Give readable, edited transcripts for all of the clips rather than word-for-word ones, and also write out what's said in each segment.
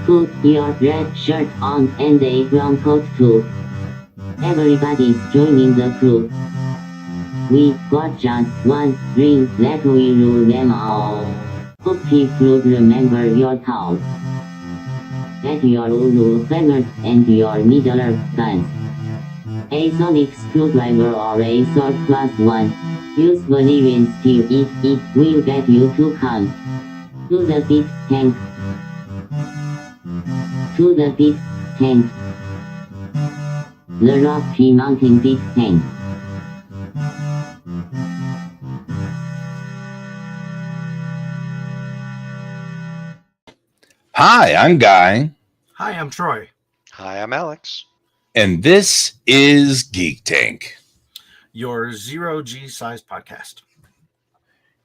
Put your red shirt on and a brown coat too. Everybody's joining the crew. We got just one ring, let we rule them all. Hope you'll remember your towel. Get your Ulu feathers and your Middle guns. A sonic screwdriver or a sword +1. Use Valerian steel it will get you to come. To the pit tank. To the pit tank. The Rocky Mountain pit tank. Hi, I'm Guy. Hi, I'm Troy. Hi, I'm Alex. And this is Geek Tank. Your zero-G size podcast.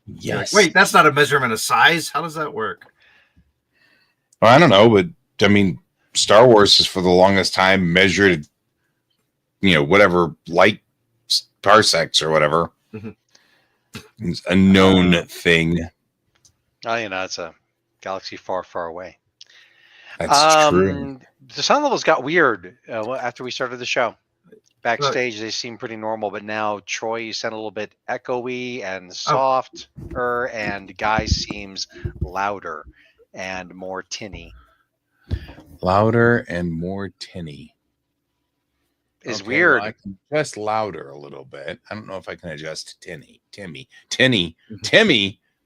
Yes. Wait, that's not a measurement of size. How does that work? Well, I don't know, but I mean, Star Wars is for the longest time measured, whatever light parsecs or whatever. Mm-hmm. It's a known thing. Oh, it's a galaxy far, far away. That's true. The sound levels got weird after we started the show. Backstage, they seem pretty normal, but now Troy sounded a little bit echoey and softer, and Guy seems louder and more tinny. Louder and more tinny. Is weird. Well, I can adjust louder a little bit. I don't know if I can adjust Timmy.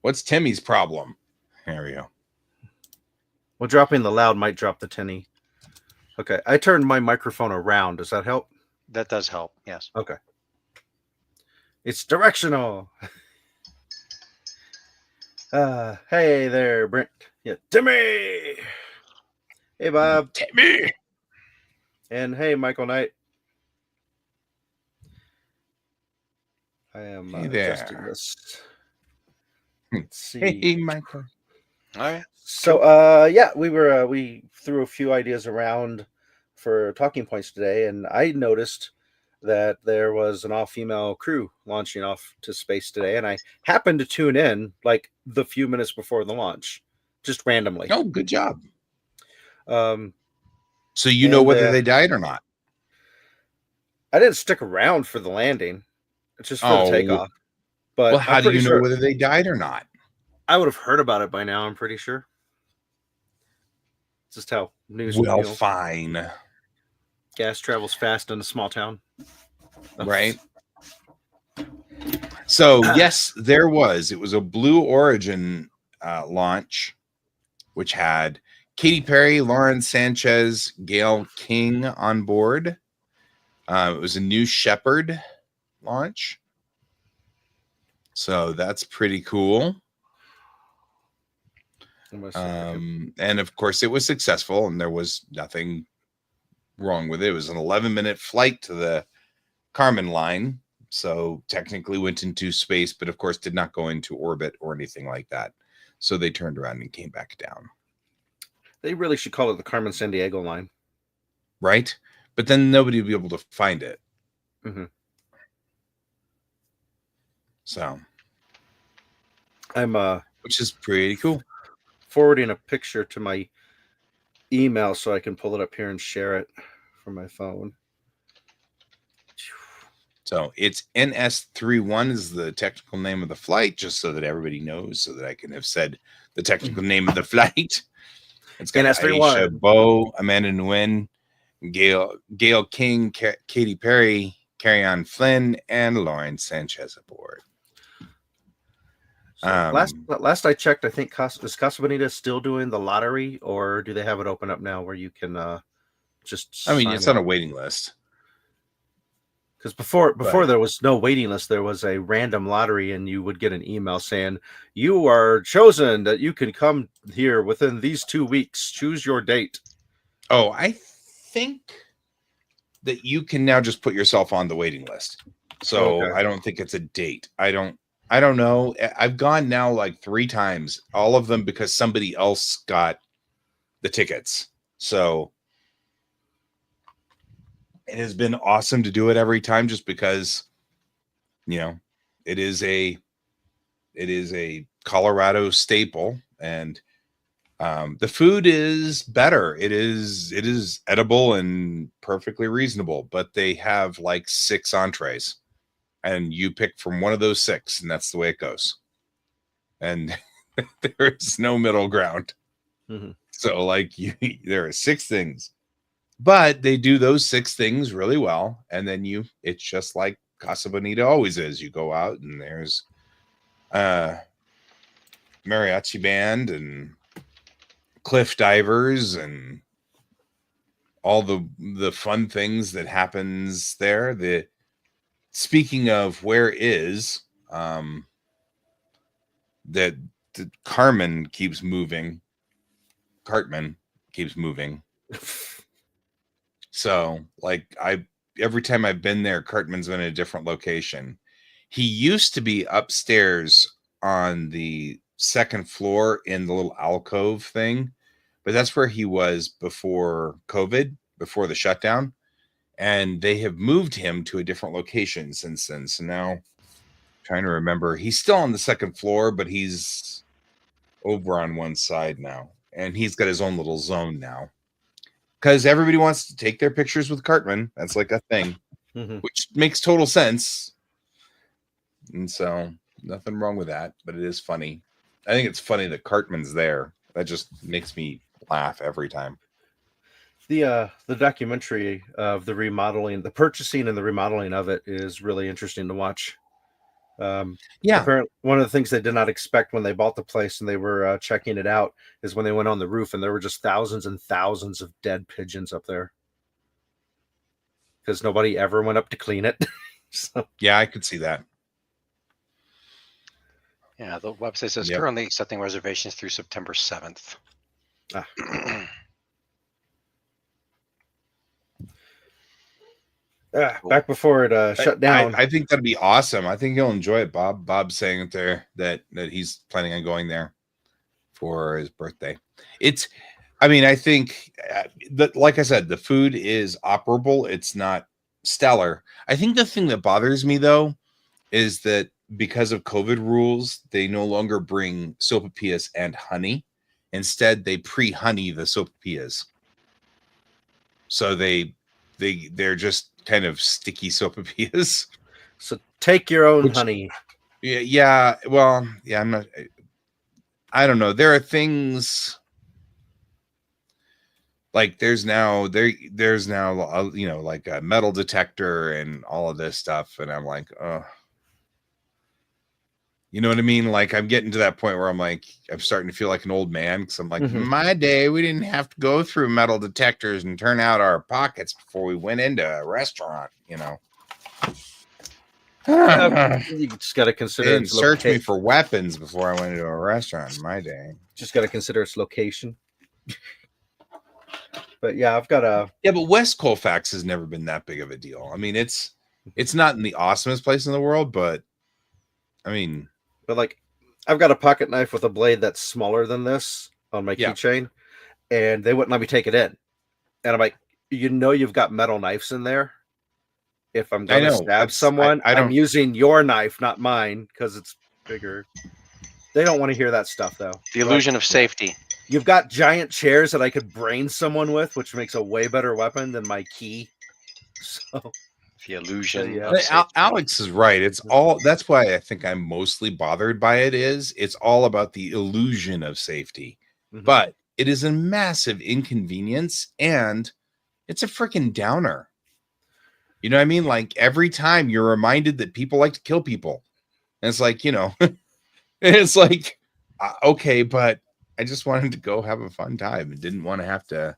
What's Timmy's problem? There we go. Well, dropping the loud might drop the tinny. Okay, I turned my microphone around. Does that help? That does help, yes. Okay. It's directional. Hey there, Brent. Yeah, Timmy. Hey, Bob. Timmy. And hey, Michael Knight. I am adjusting this. Let's see. Hey, Michael. All right. So, we threw a few ideas around for talking points today, and I noticed that there was an all-female crew launching off to space today, and I happened to tune in like the few minutes before the launch, just randomly. Oh, good job. So you know whether they died or not? I didn't stick around for the landing. It's just for the takeoff. But how do you know whether they died or not? I would have heard about it by now, I'm pretty sure. Just how news. Well, fine. Gas travels fast in a small town. Right. So, yes, there was. It was a Blue Origin launch, which had Katy Perry, Lauren Sanchez, Gail King on board. It was a New Shepard launch. So that's pretty cool. And of course it was successful and there was nothing wrong with it. It was an 11-minute flight to the Kármán line. So technically went into space, but of course did not go into orbit or anything like that. So they turned around and came back down. They really should call it the Kármán San Diego line. Right? But then nobody would be able to find it. Mm-hmm. So I'm which is pretty cool. Forwarding a picture to my email so I can pull it up here and share it from my phone. So it's NS31 is the technical name of the flight, just so that everybody knows, so that I can have said the technical name of the flight. It's got NS31. Aisha Bowe, Amanda Nguyen, Gail King, Katy Perry, Carrie-Anne Flynn, and Lauren Sanchez aboard. So last I checked, I think is Casa Bonita still doing the lottery, or do they have it open up now where you can just? I mean, it's on a waiting list. Because before there was no waiting list, there was a random lottery, and you would get an email saying you are chosen, that you can come here within these 2 weeks. Choose your date. Oh, I think that you can now just put yourself on the waiting list. So okay. I don't think it's a date. I don't know. I've gone now like 3 times, all of them because somebody else got the tickets. So it has been awesome to do it every time, just because, it is a Colorado staple, and The food is better. It is edible and perfectly reasonable, but they have like 6 entrees, and you pick from one of those 6, and that's the way it goes. And there is no middle ground. Mm-hmm. So like there are 6 things, but they do those 6 things really well, and then it's just like Casa Bonita always is. You go out and there's mariachi band and cliff divers and all the fun things that happens there. Speaking of where is that Cartman keeps moving. So like every time I've been there, Cartman's been in a different location. He used to be upstairs on the 2nd floor in the little alcove thing, but that's where he was before COVID, before the shutdown. And they have moved him to a different location since then. So now, trying to remember, he's still on the 2nd floor, but he's over on one side now. And he's got his own little zone now. Because everybody wants to take their pictures with Cartman. That's like a thing, which makes total sense. And so, nothing wrong with that, but it is funny. I think it's funny that Cartman's there. That just makes me laugh every time. The documentary of the remodeling, the purchasing and the remodeling of it is really interesting to watch. Apparently, one of the things they did not expect when they bought the place and they were checking it out is when they went on the roof and there were just thousands and thousands of dead pigeons up there because nobody ever went up to clean it. So. Yeah, I could see that. Yeah, the website says currently accepting reservations through September 7th. Back before it shut down. I think that'd be awesome. I think you'll enjoy it, Bob. Bob's saying it there that he's planning on going there for his birthday. I think that, like I said, the food is operable. It's not stellar. I think the thing that bothers me though is that because of COVID rules, they no longer bring sopapillas and honey. Instead, they pre-honey the sopapillas. So they're just kind of sticky sopapillas. So take your own honey. Yeah. Well, yeah, I don't know. There are things like there's now like a metal detector and all of this stuff. And I'm like, oh, you know what I mean? Like I'm getting to that point where I'm like, I'm starting to feel like an old man because I'm like, my day, we didn't have to go through metal detectors and turn out our pockets before we went into a restaurant, you know. You just got to consider they didn't search me for weapons before I went into a restaurant in my day. Just got to consider its location. But yeah, I've got but West Colfax has never been that big of a deal. I mean, it's not in the awesomest place in the world, but I mean, but like I've got a pocket knife with a blade that's smaller than this on my keychain, and they wouldn't let me take it in. And I'm like, you've got metal knives in there. If I'm going to stab someone, I'm using your knife, not mine, because it's bigger. They don't want to hear that stuff, though. The illusion of safety. You've got giant chairs that I could brain someone with, which makes a way better weapon than my key. So the illusion. Alex is right. It's all. That's why I think I'm mostly bothered by it. It's all about the illusion of safety, but it is a massive inconvenience and it's a freaking downer. You know what I mean? Like every time you're reminded that people like to kill people, and it's like, it's like, okay, but I just wanted to go have a fun time and didn't want to have to.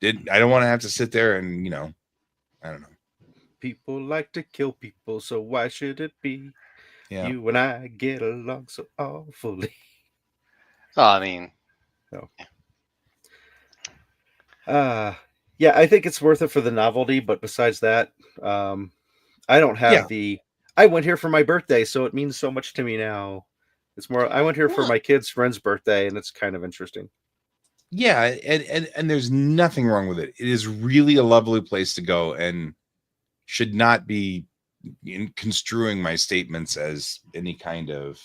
I don't want to have to sit there and I don't know. People like to kill people, so why should it be? Yeah. You and I get along so awfully. Oh, I mean, yeah, I think it's worth it for the novelty, but besides that, I don't have I went here for my birthday, so it means so much to me now. It's more, I went here for my kid's friend's birthday, and it's kind of interesting. Yeah, and there's nothing wrong with it. It is really a lovely place to go and should not be construing my statements as any kind of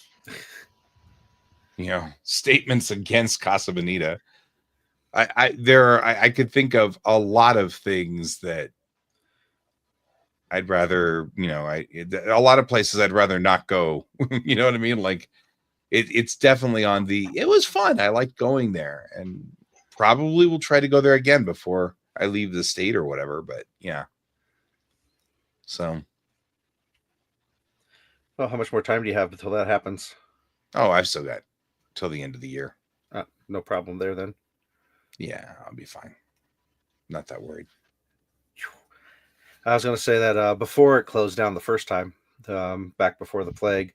statements against Casa Bonita. I could think of a lot of things that I'd rather, a lot of places I'd rather not go. You know what I mean? Like it's definitely on it was fun. I liked going there, and probably will try to go there again before I leave the state or whatever. But yeah. So. Well, how much more time do you have until that happens? Oh, I've still got till the end of the year. No problem there then. Yeah, I'll be fine. Not that worried. I was going to say that before it closed down the first time, back before the plague,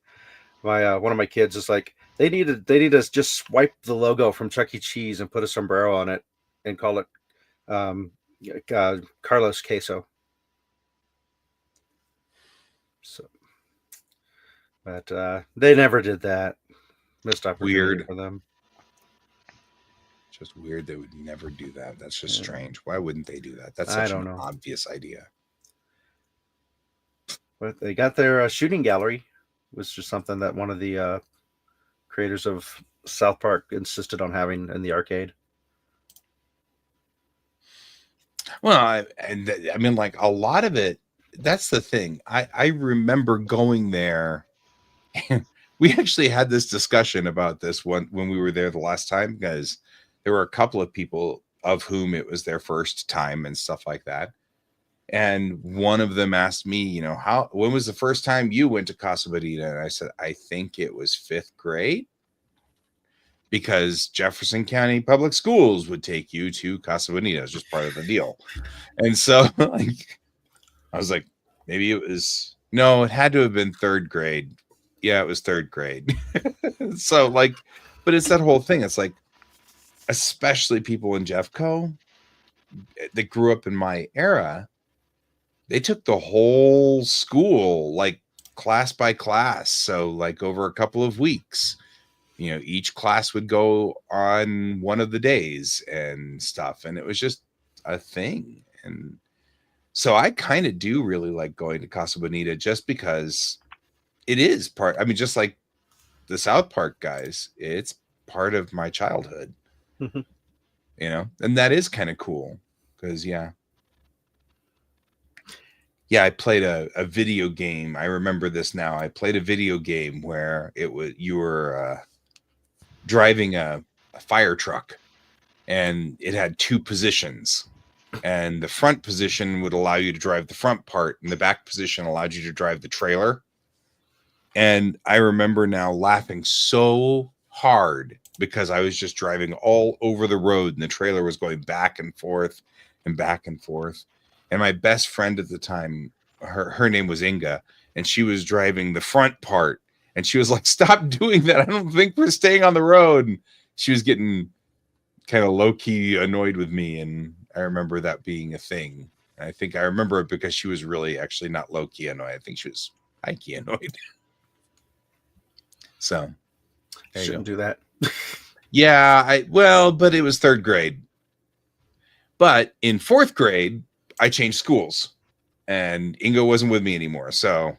my one of my kids is like, they need to just swipe the logo from Chuck E. Cheese and put a sombrero on it and call it Carlos Queso. So, but they never did that. Missed opportunity Weird for them. Just weird they would never do that. That's just strange. Why wouldn't they do that? That's I such don't an know. obvious idea. But they got their shooting gallery, which is something that one of the creators of South Park insisted on having in the arcade. Well, I mean, like a lot of it. That's the thing. I remember going there. We actually had this discussion about this when we were there the last time, because there were a couple of people of whom it was their first time and stuff like that. And one of them asked me, when was the first time you went to Casa Bonita? And I said, I think it was 5th grade, because Jefferson County Public Schools would take you to Casa Bonita. It's just part of the deal. And so like, I was like, maybe it had to have been 3rd grade. Yeah, it was 3rd grade. So like, but it's that whole thing. It's like, especially people in Jeffco that grew up in my era, they took the whole school, like class by class. So like over a couple of weeks, each class would go on one of the days and stuff. And it was just a thing. And so I kind of do really like going to Casa Bonita, just because it is part, I mean, just like the South Park guys, it's part of my childhood, and that is kind of cool because, I played a video game. I remember this now. I played a video game where you were driving a fire truck, and it had 2 positions, and the front position would allow you to drive the front part, and the back position allowed you to drive the trailer. And I remember now laughing so hard because I was just driving all over the road, and the trailer was going back and forth and back and forth. And my best friend at the time, her name was Inga, and she was driving the front part. And she was like, stop doing that. I don't think we're staying on the road. And she was getting kind of low-key annoyed with me. And I remember that being a thing. And I think I remember it because she was really actually not low-key annoyed. I think she was high-key annoyed. So Shouldn't do that. Yeah, but it was 3rd grade. But in 4th grade, I changed schools, and Ingo wasn't with me anymore. So,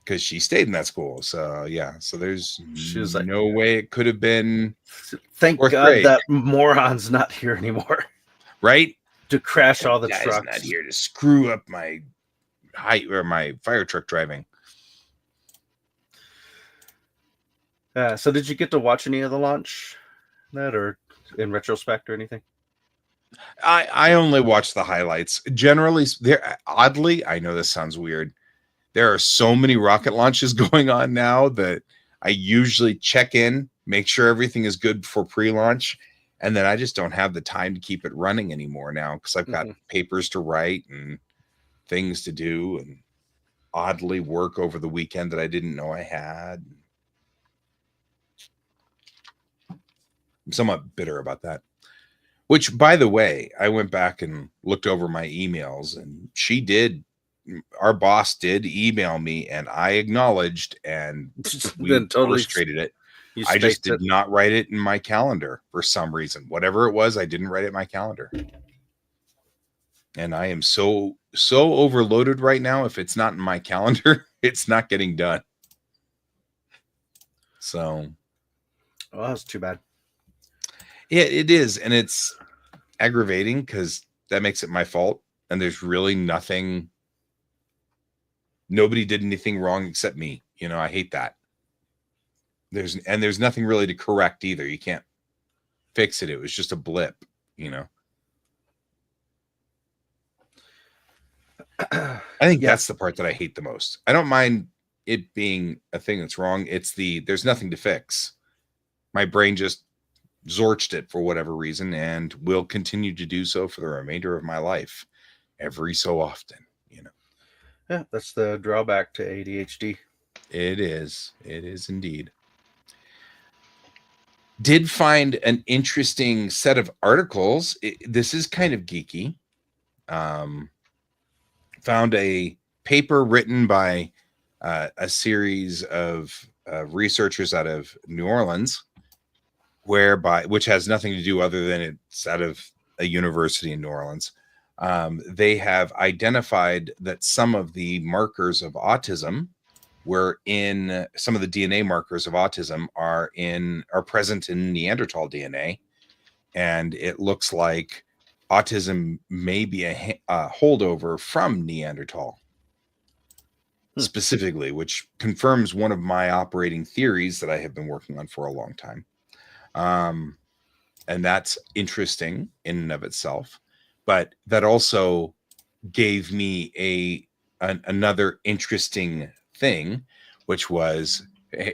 because she stayed in that school. So so there's like, no way it could have been. Thank God grade. That moron's not here anymore. Right? To crash all the guy's trucks. Not here to screw up my my fire truck driving. So did you get to watch any of the launch, or in retrospect or anything? I only watched the highlights. Generally, oddly, I know this sounds weird, there are so many rocket launches going on now that I usually check in, make sure everything is good for pre-launch, and then I just don't have the time to keep it running anymore now because I've got papers to write and things to do, and oddly work over the weekend that I didn't know I had. I'm somewhat bitter about that. Which, by the way, I went back and looked over my emails, and our boss did email me, and I acknowledged, and we totally illustrated it. I just did not write it in my calendar for some reason. Whatever it was, I didn't write it in my calendar. And I am so overloaded right now. If it's not in my calendar, it's not getting done. So Well, that's too bad. Yeah, it is, and it's aggravating because that makes it my fault, and there's really nothing. Nobody did anything wrong except me. I hate that. There's nothing really to correct either. You can't fix it. It was just a blip. I think that's the part that I hate the most. I don't mind it being a thing that's wrong. It's there's nothing to fix. My brain just zorched it for whatever reason and will continue to do so for the remainder of my life every so often. Yeah, that's the drawback to ADHD. It is indeed. Did find an interesting set of articles. This is kind of geeky. Found a paper written by a series of researchers out of New Orleans, which has nothing to do other than it's out of a university in New Orleans. They have identified that some of the markers of autism some of the DNA markers of autism are present in Neanderthal DNA. And it looks like autism may be a holdover from Neanderthal specifically, which confirms one of my operating theories that I have been working on for a long time. And that's interesting in and of itself. But that also gave me another interesting thing, which was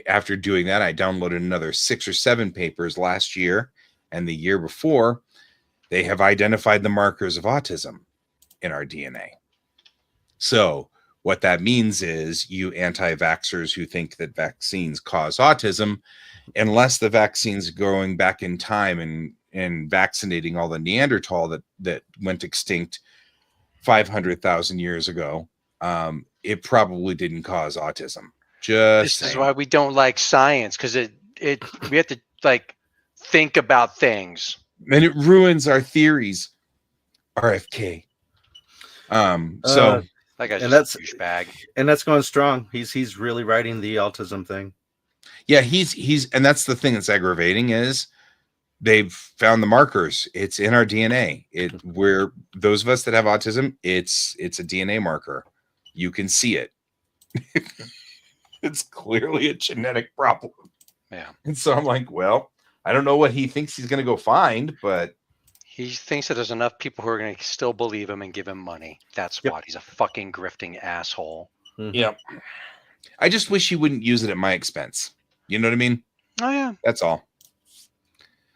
after doing that, I downloaded another 6 or 7 papers last year and the year before. They have identified the markers of autism in our DNA. So what that means is you anti-vaxxers who think that vaccines cause autism, unless the vaccine's going back in time and vaccinating all the Neanderthal that went extinct 500,000 years ago, it probably didn't cause autism. This is why we don't like science, because we have to think about things, and it ruins our theories. RFK. So that guy's and just a douchebag, and that's going strong. He's really writing the autism thing. Yeah, he's and that's the thing that's aggravating is they've found the markers. It's in our DNA. We're those of us that have autism, it's a DNA marker. You can see it. It's clearly a genetic problem. Yeah. And so I'm like, well, I don't know what he thinks he's going to go find, but he thinks that there's enough people who are going to still believe him and give him money. That's what. He's a fucking grifting asshole. Mm-hmm. Yep. I just wish he wouldn't use it at my expense. You know what I mean? Oh, yeah. That's all.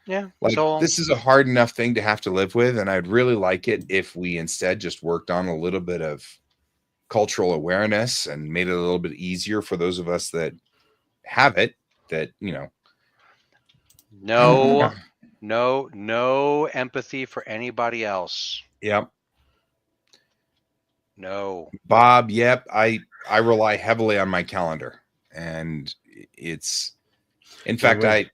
Yeah. This is a hard enough thing to have to live with, and I'd really like it if we instead just worked on a little bit of cultural awareness and made it a little bit easier for those of us that have it, that, No empathy for anybody else. Yep. No. Bob, yep. I rely heavily on my calendar, and it's, in fact, I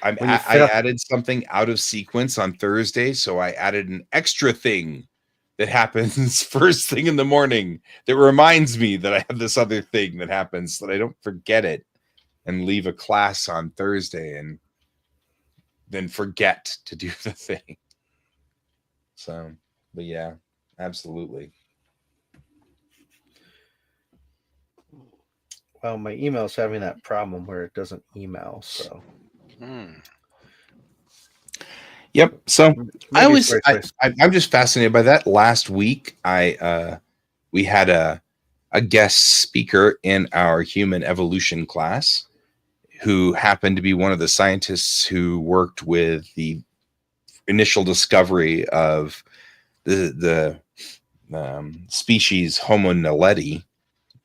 added something out of sequence on Thursday, so I added an extra thing that happens first thing in the morning that reminds me that I have this other thing that happens so that I don't forget it and leave a class on Thursday and then forget to do the thing. So, but yeah, absolutely. Well, my email's having that problem where it doesn't email, so. Yep. So I'm just fascinated by that. Last week, we had a guest speaker in our human evolution class who happened to be one of the scientists who worked with the initial discovery of the species Homo naledi,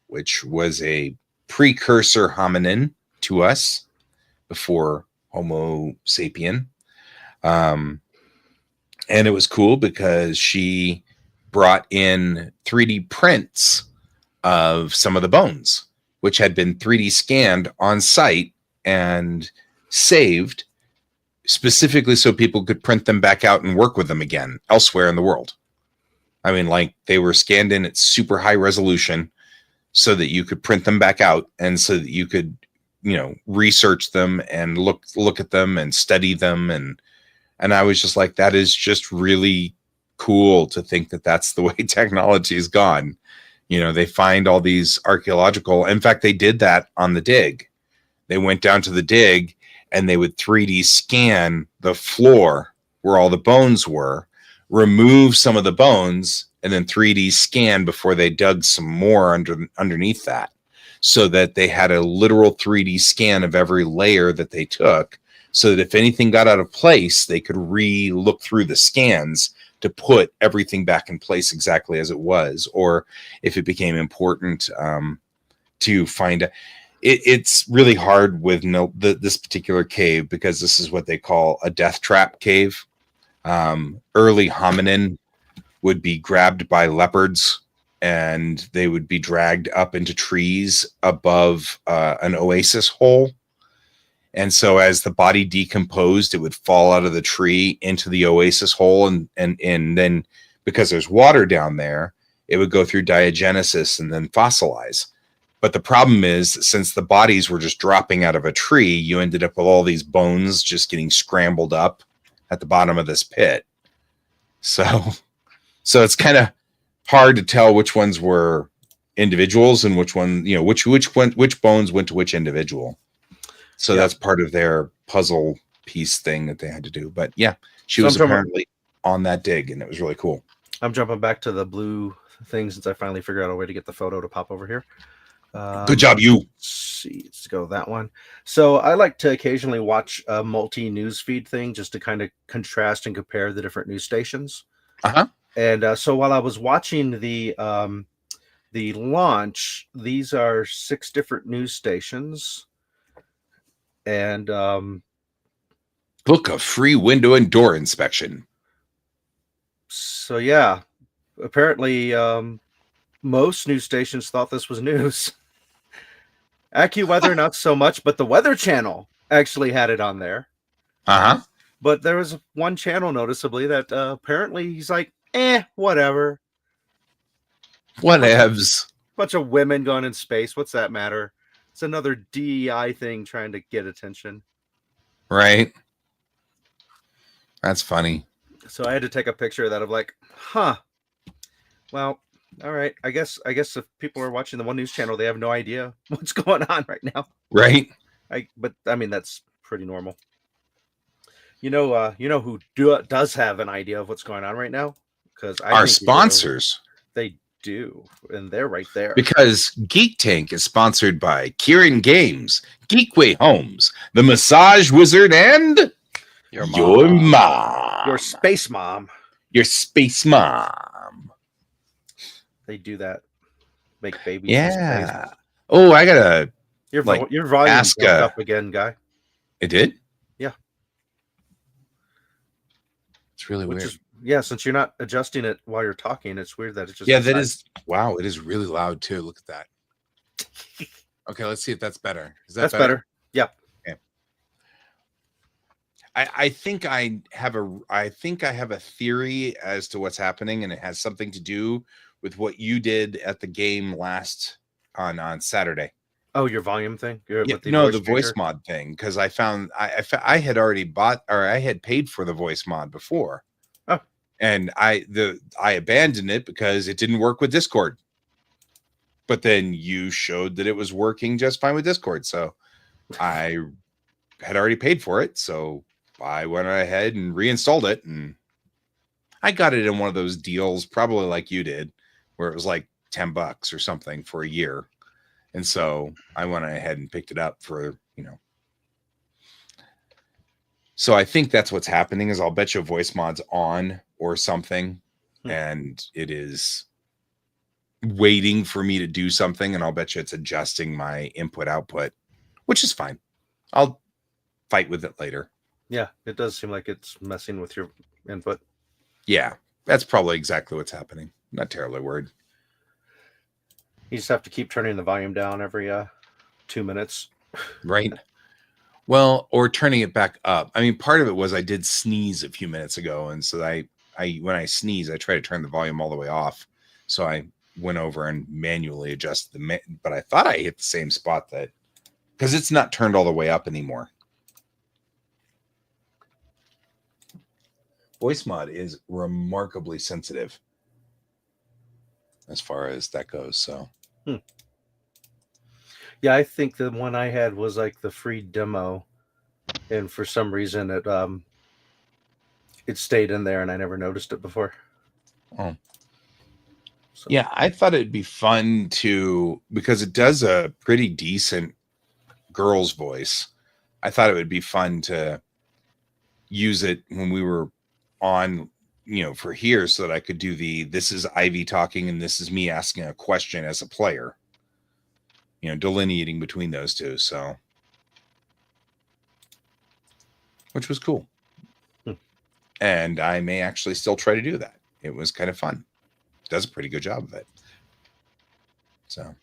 which was a precursor hominin to us before Homo sapien. And it was cool because she brought in 3D prints of some of the bones, which had been 3D scanned on site and saved specifically so people could print them back out and work with them again elsewhere in the world. I mean, like, they were scanned in at super high resolution so that you could print them back out and so that you could research them and look at them and study them. And I was just like, that is just really cool to think that that's the way technology has gone. They find all these archaeological, in fact, they did that on the dig. They went down to the dig and they would 3D scan the floor where all the bones were, remove some of the bones, and then 3D scan before they dug some more underneath that, so that they had a literal 3D scan of every layer that they took, so that if anything got out of place, they could look through the scans to put everything back in place exactly as it was, or if it became important to find. It's really hard with this particular cave, because this is what they call a death trap cave. Early hominin would be grabbed by leopards, and they would be dragged up into trees above an oasis hole. And so as the body decomposed, it would fall out of the tree into the oasis hole. And then, because there's water down there, it would go through diagenesis and then fossilize. But the problem is, since the bodies were just dropping out of a tree, you ended up with all these bones just getting scrambled up at the bottom of this pit. So it's kind of hard to tell which ones were individuals and which one, which bones went to which individual. So that's part of their puzzle piece thing that they had to do. But yeah, she was apparently on that dig, and it was really cool. I'm jumping back to the blue thing since I finally figured out a way to get the photo to pop over here. Good job, you. Let's see, let's go that one. So I like to occasionally watch a multi-news feed thing just to kind of contrast and compare the different news stations. Uh-huh. And so while I was watching the launch, these are 6 different news stations. And book a free window and door inspection. So yeah, apparently most news stations thought this was news. AccuWeather not so much, but the Weather Channel actually had it on there. Uh-huh. But there was one channel noticeably that apparently he's like, whatever. Whatevs. Bunch of women going in space. What's that matter? It's another DEI thing trying to get attention. Right. That's funny. So I had to take a picture of that of like, well, all right. I guess if people are watching the One News Channel, they have no idea what's going on right now. Right. But I mean, that's pretty normal. You know who does have an idea of what's going on right now? Because our sponsors. They do, and they're right there. Because Geek Tank is sponsored by Kieran Games, Geekway Homes, the Massage Wizard, and your mom. Your space mom. Your space mom. They do that. Make babies. Yeah. Oh, I gotta. Your volume jumped up again, guy. It did? Yeah. It's really weird. Since you're not adjusting it while you're talking, it's weird that it just. Yeah, that is. Wow, it is really loud too. Look at that. Okay, let's see if that's better. Is that that's better? Yeah. Okay. I think I have a theory as to what's happening, and it has something to do with what you did at the game last on Saturday. Oh, your volume thing? The voice mod thing, because I found I had already bought, or I had paid for the voice mod before. Oh. And I abandoned it because it didn't work with Discord. But then you showed that it was working just fine with Discord, so I had already paid for it, so I went ahead and reinstalled it, and I got it in one of those deals, probably like you did, where it was like $10 or something for a year. And so I went ahead and picked it up for, So I think that's what's happening is I'll bet you voice mod's on or something, and it is waiting for me to do something, and I'll bet you it's adjusting my input output, which is fine. I'll fight with it later. Yeah, it does seem like it's messing with your input. Yeah, that's probably exactly what's happening. Not terribly worried. You just have to keep turning the volume down every 2 minutes. Right. Well, or turning it back up. I mean, part of it was I did sneeze a few minutes ago, and so I when I sneeze, I try to turn the volume all the way off. So I went over and manually adjusted but I thought I hit the same spot that because it's not turned all the way up anymore. Voice mod is remarkably sensitive as far as that goes. So, Yeah, I think the one I had was like the free demo, and for some reason it stayed in there, and I never noticed it before. oh. So. Yeah, I thought it'd be fun to, because it does a pretty decent girl's voice. I thought it would be fun to use it when we were on, for here, so that I could do this is Ivy talking and this is me asking a question as a player, delineating between those two. So, which was cool. And I may actually still try to do that. It was kind of fun. Does a pretty good job of it. So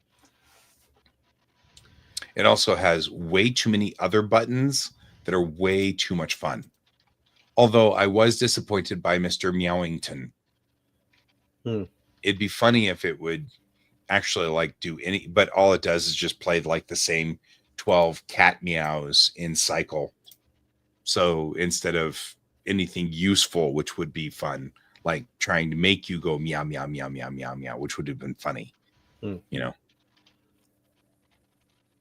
it also has way too many other buttons that are way too much fun. Although I was disappointed by Mr. Meowington. It'd be funny if it would actually like do any, but all it does is just play like the same 12 cat meows in cycle. So instead of anything useful, which would be fun, like trying to make you go meow, meow, meow, meow, meow, meow, which would have been funny,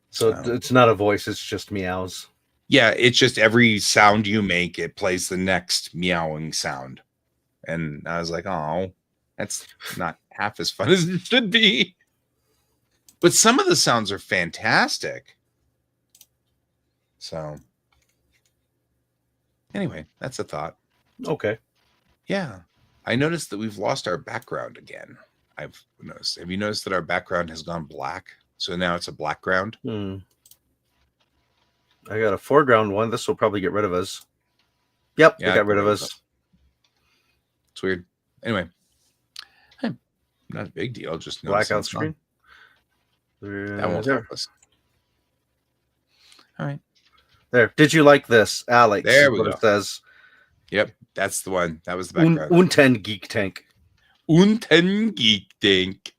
So it's not a voice, it's just meows. Yeah, it's just every sound you make, it plays the next meowing sound. And I was like, oh, that's not half as fun as it should be. But some of the sounds are fantastic. So anyway, that's a thought. Okay. Yeah. I noticed that we've lost our background again. I've noticed. Have you noticed that our background has gone black? So now it's a black ground. I got a foreground one. This will probably get rid of us. Yep, yeah, it got rid of us. It's weird. Anyway, not a big deal. Just blackout screen. That won't help us. All right. There. Did you like this, Alex? There we go. It says. Yep, that's the one. That was the background. Unten Geek Tank. Unten Geek Tank.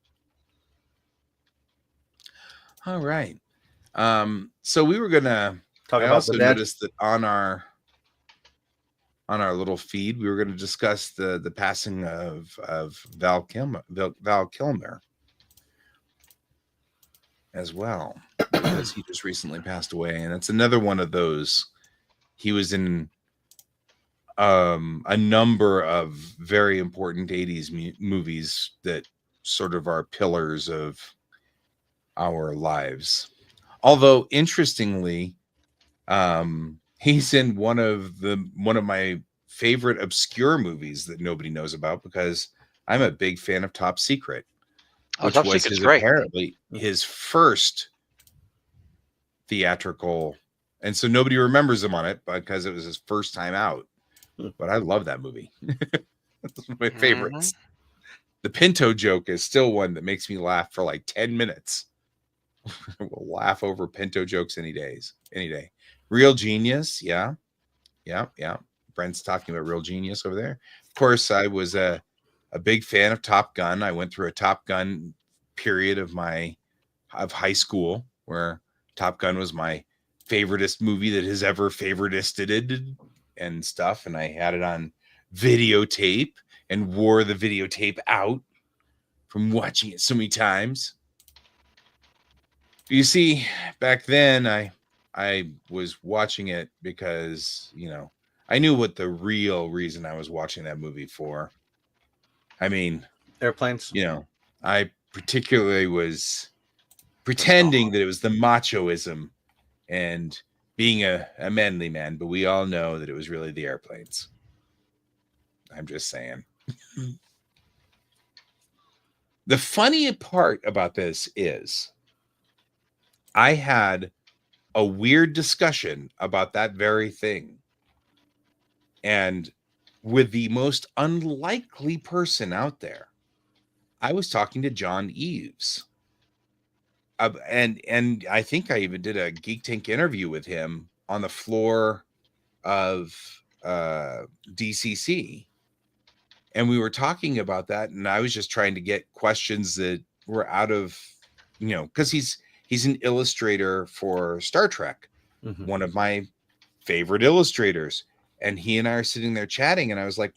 All right. So we were gonna talk about. I also noticed that on our little feed, we were going to discuss the passing of Val Kilmer as well, because he just recently passed away, and it's another one of those. He was in a number of very important 80s movies that sort of are pillars of our lives. Although, interestingly, he's in one of my favorite obscure movies that nobody knows about, because I'm a big fan of Top Secret, which was apparently his first theatrical, and so nobody remembers him on it because it was his first time out. But I love that movie. That's one of my favorites. The Pinto joke is still one that makes me laugh for like 10 minutes. We'll laugh over Pinto jokes any day. Real Genius, yeah. Brent's talking about Real Genius over there. Of course, I was a big fan of Top Gun. I went through a Top Gun period of high school where Top Gun was my favoritist movie that has ever favoritisted and stuff. And I had it on videotape and wore the videotape out from watching it so many times. You see, back then I was watching it because, I knew what the real reason I was watching that movie for. I mean, airplanes. I particularly was pretending that it was the machoism and being a manly man, but we all know that it was really the airplanes. I'm just saying. The funny part about this is I had a weird discussion about that very thing, and with the most unlikely person out there. I was talking to John Eves, and I think I even did a Geek Tank interview with him on the floor of DCC, and we were talking about that, and I was just trying to get questions that were out of, because he's he's an illustrator for Star Trek, Mhm. one of my favorite illustrators. And he and I are sitting there chatting, and I was like,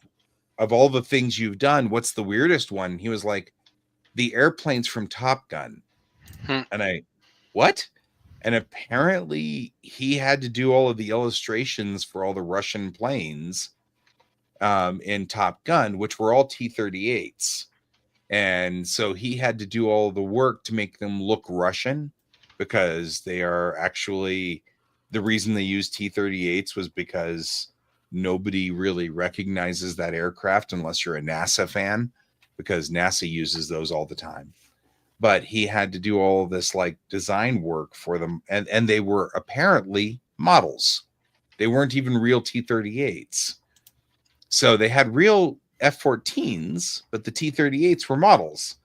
of all the things you've done, what's the weirdest one? He was like, the airplanes from Top Gun. And I, what? And apparently he had to do all of the illustrations for all the Russian planes in Top Gun, which were all T-38s. And so he had to do all the work to make them look Russian, because they are actually, the reason they used T-38s was because nobody really recognizes that aircraft unless you're a NASA fan, because NASA uses those all the time. But he had to do all this like design work for them, and they were apparently models. They weren't even real T-38s. So they had real F-14s, but the T-38s were models.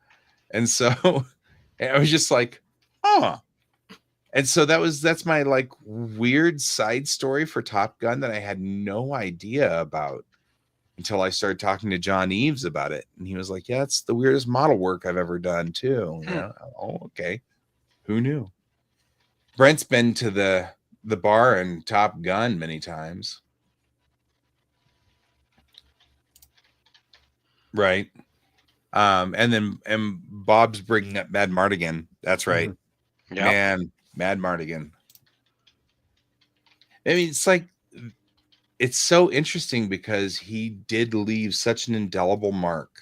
And so I was just like, huh. And so that's my like weird side story for Top Gun that I had no idea about until I started talking to John Eves about it. And he was like, yeah, it's the weirdest model work I've ever done too. Yeah. Oh, okay. Who knew? Brent's been to the bar in Top Gun many times. Right. And Bob's bringing up Mad Mardigan. That's right. Mhm. Yeah. Man, Mad Mardigan. I mean, it's like, it's so interesting because he did leave such an indelible mark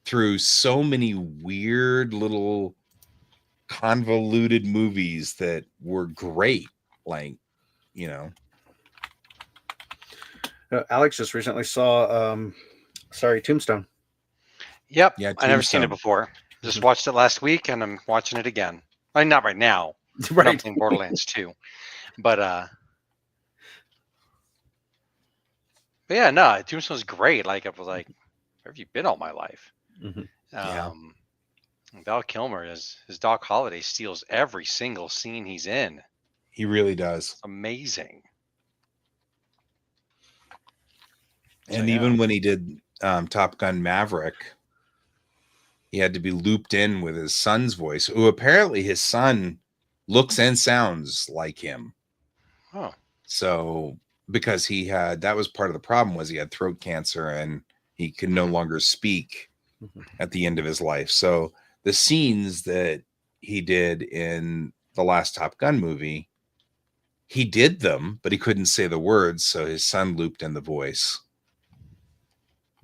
through so many weird little convoluted movies that were great. Like, you know, Alex just recently saw Tombstone. Yep. Yeah, I never seen it Tombstone. before. Just Mhm. watched it last week, and I'm watching it again. I mean, not right now. I'm Right. playing Borderlands 2. But yeah, no, Tombstone's great. Like I was like, where have you been all my life? Mhm. Yeah. Val Kilmer is his Doc Holliday steals every single scene he's in. He really does. It's amazing. And yeah. even when he did Top Gun Maverick, he had to be looped in with his son's voice, who apparently his son looks and sounds like him. Oh, So because that was part of the problem, was he had throat cancer and he could no longer speak Mhm. at the end of his life. So the scenes that he did in the last Top Gun movie, he did them, but he couldn't say the words. So his son looped in the voice,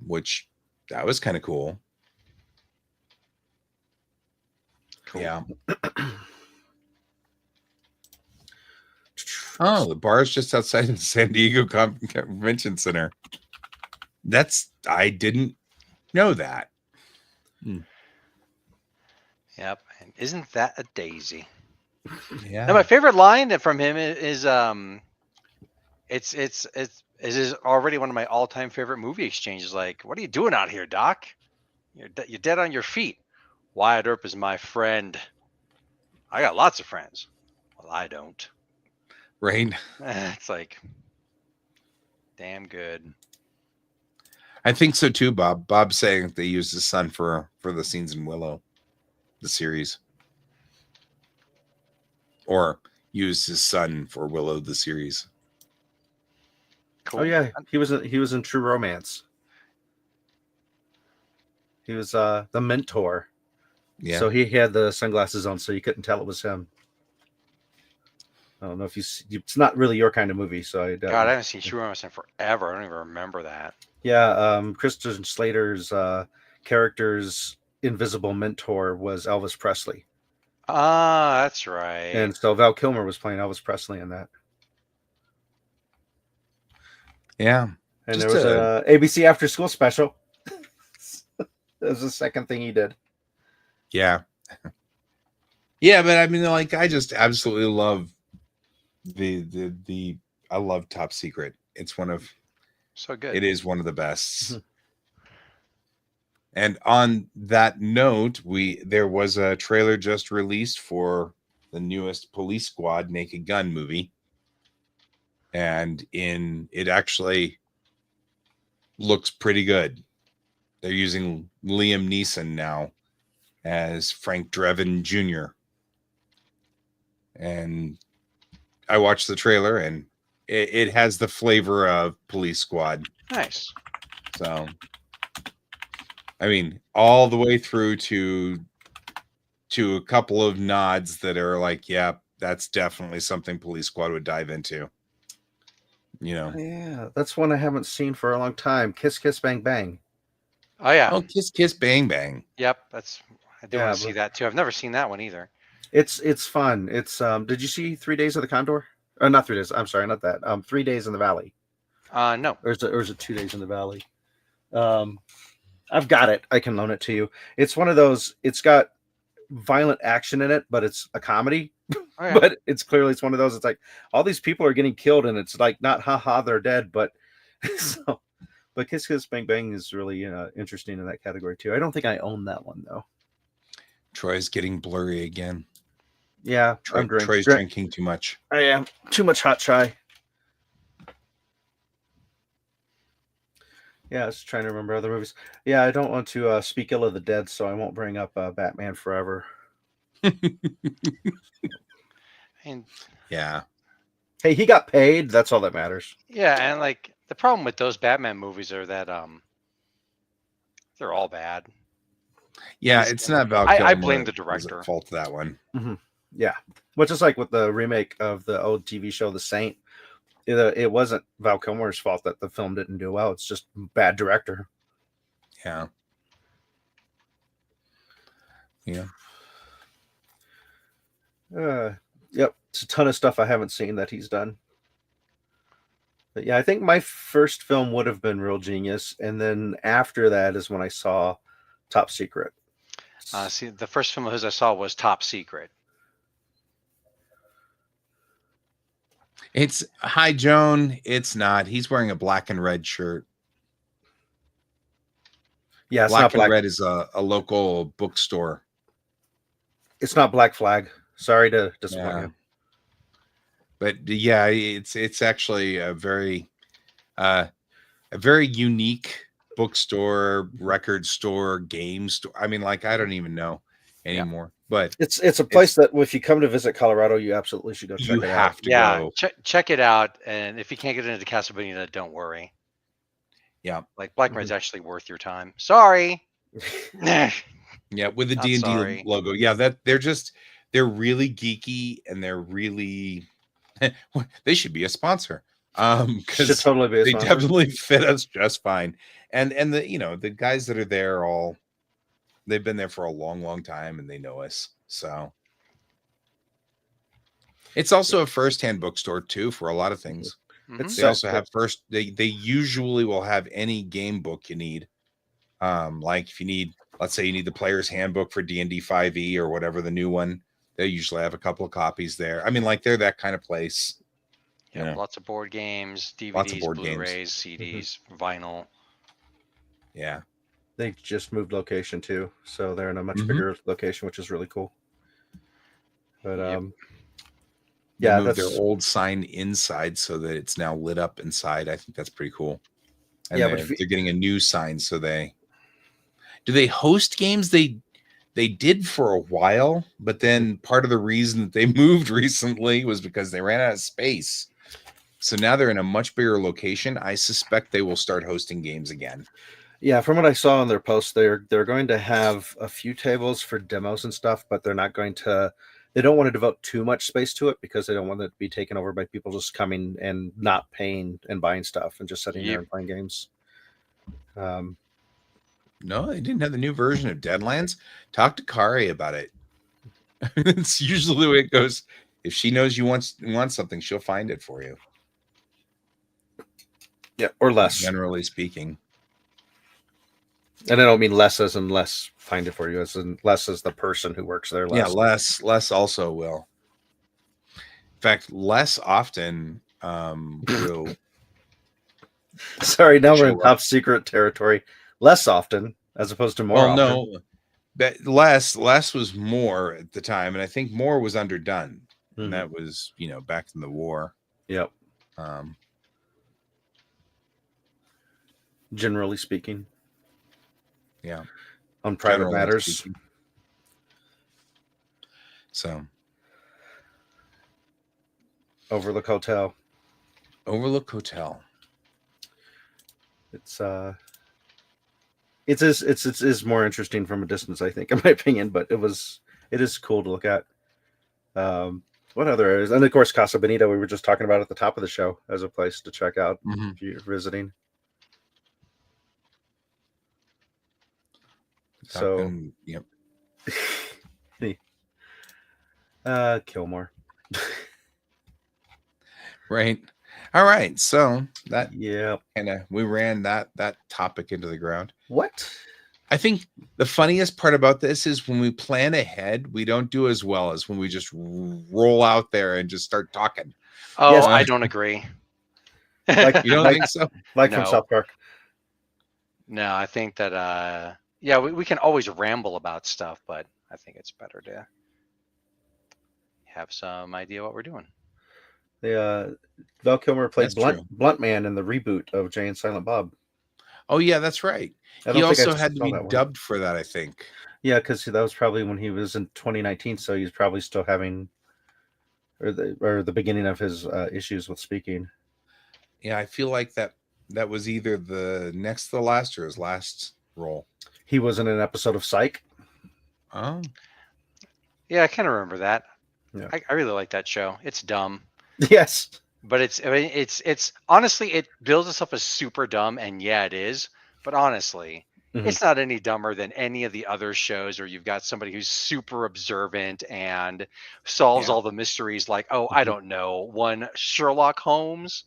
which that was kind of cool. cool. Yeah. Oh, the bar's just outside the San Diego Convention Center. I didn't know that. Yep. And isn't that a daisy? Yeah. Now, my favorite line from him is it is already one of my all-time favorite movie exchanges. Like, what are you doing out here, Doc? You're dead on your feet. Wyatt Earp is my friend. I got lots of friends. Well, I don't. Right. It's like, damn good. I think so too, Bob. Bob's saying they used his son for the scenes in Willow, the series, or used his son for Willow, the series. Cool. Oh yeah, he was in True Romance. He was the mentor. Yeah. So he had the sunglasses on, so you couldn't tell it was him. I don't know if it's not really your kind of movie, so I don't. God, I haven't seen True Romance in forever. I don't even remember that. Yeah, Christian Slater's character's invisible mentor was Elvis Presley. Ah, that's right. And so Val Kilmer was playing Elvis Presley in that. Yeah. And Just there was a ABC After School special. That was the second thing he did. Yeah. Yeah, but I mean, like, I just absolutely love I love Top Secret. It's So good. It is one of the best. And on that note, there was a trailer just released for the newest Police Squad Naked Gun movie. And it actually looks pretty good. They're using Liam Neeson now as Frank Drebin Jr. and I watched the trailer, and it has the flavor of Police Squad. Nice. So, I mean, all the way through to a couple of nods that are like, yeah, that's definitely something Police Squad would dive into. You know, Yeah, that's one I haven't seen for a long time. Kiss Kiss Bang Bang. Oh yeah. oh, Kiss Kiss Bang Bang. Yep. I do Yeah, want to see but that too. I've never seen that one either. it's fun. It's did you see 3 Days of the Condor? Or not 3 days. I'm sorry, not that. 3 Days in the Valley. No. Or is it 2 Days in the Valley? I've got it. I can loan it to you. It's one of those. It's got violent action in it, but it's a comedy. Oh, yeah. But it's one of those. It's like all these people are getting killed, and it's like not haha they're dead, but so. But Kiss Kiss Bang Bang is really interesting in that category too. I don't think I own that one though. Troy's getting blurry again. Yeah, Troy's drinking too much. I am too much hot chai. Yeah, I was trying to remember other movies. Yeah, I don't want to speak ill of the dead, so I won't bring up Batman Forever. And Yeah. Hey, he got paid. That's all that matters. yeah, and like the problem with those Batman movies are that they're all bad. Yeah, it's not Val Kilmer. I blame the who's at director. fault of that one. Mm-hmm. Yeah, which is like with the remake of the old TV show The Saint. It wasn't Val Kilmer's fault that the film didn't do well. It's just bad director. Yeah. Yeah. Yep, it's a ton of stuff I haven't seen that he's done. But yeah, I think my first film would have been Real Genius, and then after that is when I saw Top Secret. See, the first film of his I saw was Top Secret. It's Hi Joan. It's not. He's wearing a black and red shirt. Yeah, it's Black not and Black. Red is a local bookstore. It's not Black Flag. Sorry to disappoint Yeah. you. But yeah, it's actually a very unique bookstore, record store, game store. I mean, like I don't even know anymore. But It's a place that if you come to visit Colorado, you absolutely should go check you it have out. to Yeah, go. check it out, and if you can't get into Casa Bonita, don't worry. Yeah. Like Black Red's actually worth your time. Sorry. Yeah, with the Not D&D sorry. logo. Yeah, they're really geeky, and they're really they should be a sponsor. Should Because totally be a they sponsor. definitely fit us just fine. And the guys that are there they've been there for a long time, and they know us. So it's also a first-hand bookstore too for a lot of things. Mhm. They also have they usually will have any game book you need. Like if you need, let's say you need the player's handbook for D&D 5e or whatever the new one, they usually have a couple of copies there. I mean, like they're that kind of place. Yeah, You know. lots of board games, DVDs, Lots of board games. Blu-rays, CDs, vinyl. Yeah. They just moved location too, so they're in a much Mhm. bigger location, which is really cool. But Yep. They yeah, moved that's their old sign inside so that it's now lit up inside. I think that's pretty cool. And Yeah, but they're getting a new sign, so they host games. They did for a while, but then part of the reason that they moved recently was because they ran out of space. So now they're in a much bigger location. I suspect they will start hosting games again. yeah. From what I saw on their post, they're going to have a few tables for demos and stuff, but they're not going to. They don't want to devote too much space to it because they don't want it to be taken over by people just coming and not paying and buying stuff and just sitting there Yep. and playing games. No, they didn't have the new version of Deadlands. Talk to Kari about it. It's usually the way it goes. If she knows you want something, she'll find it for you. Yeah, or less. Generally speaking. And I don't mean less as in less find it for you, as in less as the person who works there. Yeah, Less. less also will. In fact, less often will. Sorry, now we're show in up. top secret territory. Less often, as opposed to more Well, often. no, but less was more at the time, and I think more was underdone. Mhm. And that was, back in the war. Yep. Generally speaking, Yeah. on private Generally matters. speaking. So, Overlook Hotel. Overlook Hotel. It's it's more interesting from a distance, I think, in my opinion. But it is cool to look at. What other areas? And of course, Casa Bonita. We were just talking about at the top of the show as a place to check out if you're visiting. Talking, yep. Kilmore. Right. All right. So that Yeah. kind of we ran that topic into the ground. What? I think the funniest part about this is when we plan ahead, we don't do as well as when we just roll out there and just start talking. Oh, Yes. I don't agree. Like You don't think so? Like No. from South Park. No, I think that yeah, we can always ramble about stuff, but I think it's better to have some idea what we're doing. Val Kilmer played That's true. Blunt Man in the reboot of Jay and Silent Bob. Oh yeah, that's right. I He don't think I also had to saw be that one. dubbed for that, I think. Yeah, because that was probably when he was in 2019, so he's probably still having or the beginning of his issues with speaking. Yeah, I feel like that was either the next to the last or his last role. He was in an episode of Psych. Oh, Yeah, I kind of remember that. Yeah. I really like that show. It's dumb, Yes. but it's honestly, it builds itself as super dumb, and yeah, it is. But honestly, it's not any dumber than any of the other shows where you've got somebody who's super observant and solves all the mysteries. Like, oh, I don't know, one Sherlock Holmes.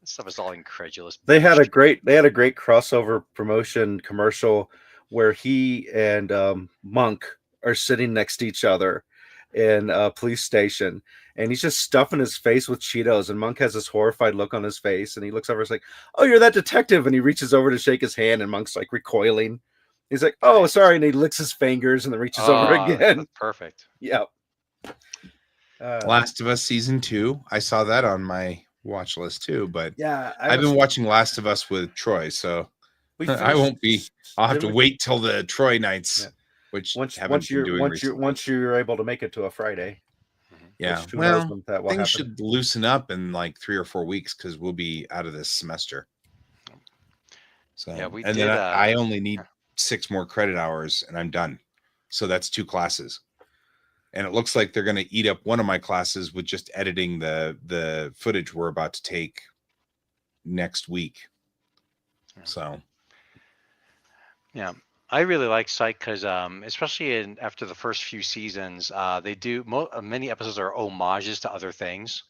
This stuff is all incredulous. They had a great crossover promotion commercial where he and Monk are sitting next to each other in a police station, and he's just stuffing his face with Cheetos, and Monk has this horrified look on his face, and he looks over and is like, "Oh, you're that detective," and he reaches over to shake his hand, and Monk's like recoiling. He's like, "Oh, sorry," and he licks his fingers and then reaches over again. That's perfect. Yep. Last of Us season 2. I saw that on my watch list too, but yeah, I've been watching Last of Us with Troy, so I won't be. I'll have to wait till the Troy nights, which once you're able to make it to a Friday. Yeah, well, things should loosen up in like 3 or 4 weeks because we'll be out of this semester. So yeah, then I only need 6 more credit hours and I'm done. So that's 2 classes. And it looks like they're going to eat up one of my classes with just editing the footage we're about to take next week. So, yeah, I really like Psych because, especially after the first few seasons, they do many episodes are homages to other things.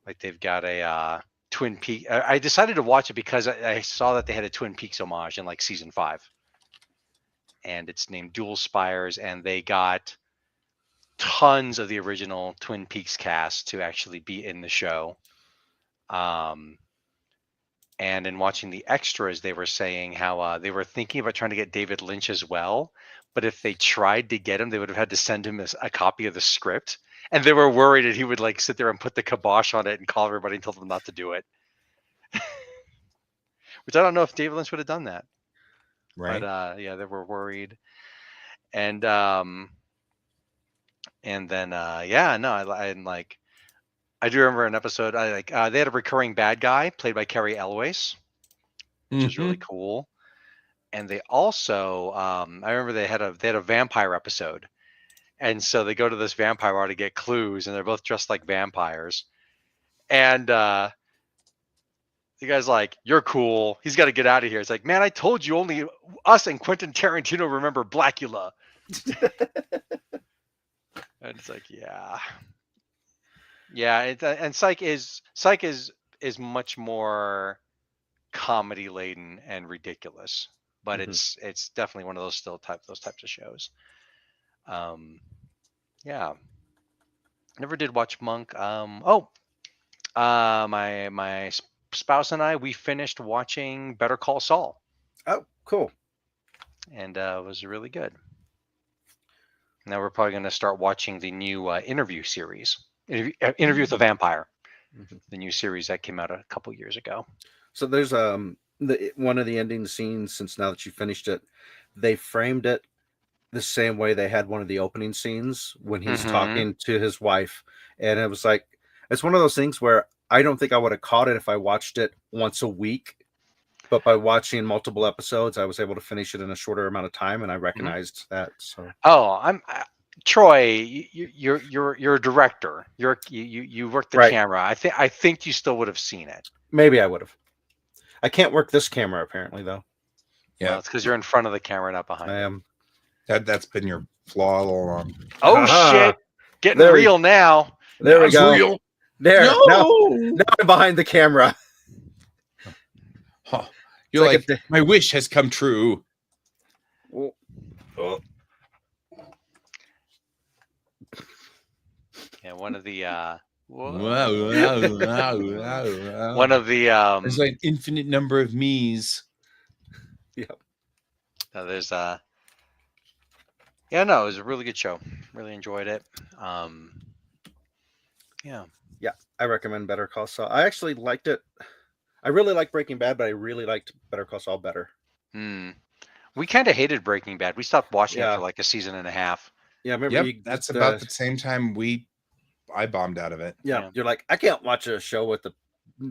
Like they've got a Twin Peaks. I decided to watch it because I saw that they had a Twin Peaks homage in like season 5, and it's named Dual Spires, and they got tons of the original Twin Peaks cast to actually be in the show. And in watching the extras, they were saying how they were thinking about trying to get David Lynch as well, but if they tried to get him, they would have had to send him a copy of the script, and they were worried that he would like sit there and put the kibosh on it and call everybody and tell them not to do it. Which I don't know if David Lynch would have done that, right? But yeah, they were worried, and then yeah, no, I do remember an episode. They had a recurring bad guy played by Carrie Elwes, which is really cool. And they also, I remember they had a vampire episode, and so they go to this vampire bar to get clues, and they're both dressed like vampires. And the guy's like, "You're cool. He's got to get out of here." It's like, "Man, I told you only us and Quentin Tarantino remember Blackula." And it's like, yeah. And Psych is much more comedy laden and ridiculous, but it's definitely one of those types of shows. Yeah, never did watch Monk. My spouse and I, we finished watching Better Call Saul. Oh, cool. And it was really good. Now we're probably going to start watching the new interview series. Interview with a Vampire, the new series that came out a couple years ago. So there's one of the ending scenes, since now that you finished it, they framed it the same way they had one of the opening scenes when he's talking to his wife, and it was like It's one of those things where I don't think I would have caught it if I watched it once a week. But by watching multiple episodes, I was able to finish it in a shorter amount of time, and I recognized that. So, Troy. You're a director. You work the Right. camera. I think you still would have seen it. maybe I would have. I can't work this camera apparently, though. Yeah, Well, it's because you're in front of the camera, not behind. I it. am. that's been your flaw all along. Oh Aha. shit! Getting There we- real now. There we That's go. real. There. No. Now I'm behind the camera. Huh. You're It's like, like my wish has come true. Oh. Yeah, one of the Wow, wow, wow, wow. one of the There's like infinite number of me's. there's yeah, no, it was a really good show. Really enjoyed it. Yeah. I recommend Better Call Saul. I actually liked it. I really like Breaking Bad, but I really liked Better Call Saul better. We kind of hated Breaking Bad. We stopped watching it Yeah. for like a season and a half. Yeah, remember? Yep, you that's just, about the same time I bombed out of it. Yeah, you're like, I can't watch a show with the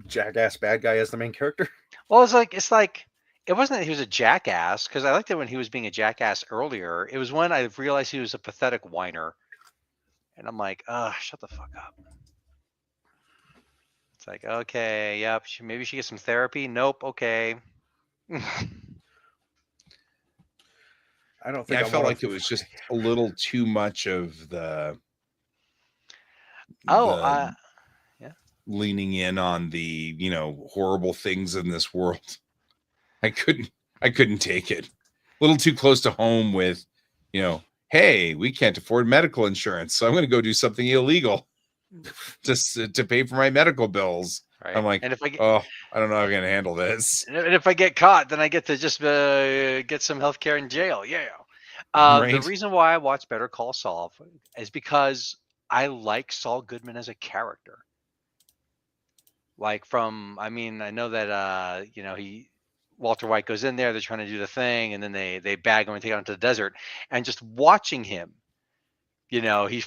jackass bad guy as the main character. Well, it's like it wasn't that he was a jackass, because I liked it when he was being a jackass earlier. It was when I realized he was a pathetic whiner, and I'm like, shut the fuck up. It's like, okay, yep, maybe she get some therapy. Nope, okay. I don't think I felt like it was just a little too much of the leaning in on the horrible things in this world. I couldn't take it. A little too close to home with, hey, we can't afford medical insurance, so I'm going to go do something illegal just to pay for my medical bills. Right. I'm like, and if I get, I don't know how I'm going to handle this. and if I get caught, then I get to just get some health care in jail. Yeah. Right. The reason why I watch Better Call Saul is because I like Saul Goodman as a character. Like I know that Walter White goes in there, they're trying to do the thing, and then they bag him and take him to the desert. And just watching him,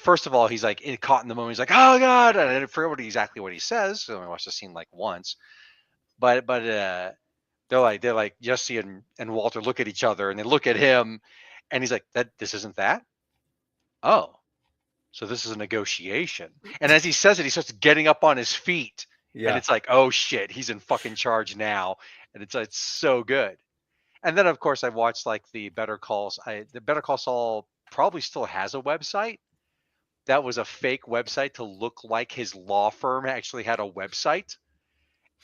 first of all, he's like caught in the moment. He's like, oh God, and I forget exactly what he says. So I watched the scene like once, but they're like Jesse and Walter look at each other, and they look at him, and he's like, this isn't that. Oh, so this is a negotiation. And as he says it, he starts getting up on his feet. Yeah. And it's like, oh shit, he's in fucking charge now. And it's so good. And then of course I watched like the Better Call Saul probably still has a website. That was a fake website to look like his law firm actually had a website.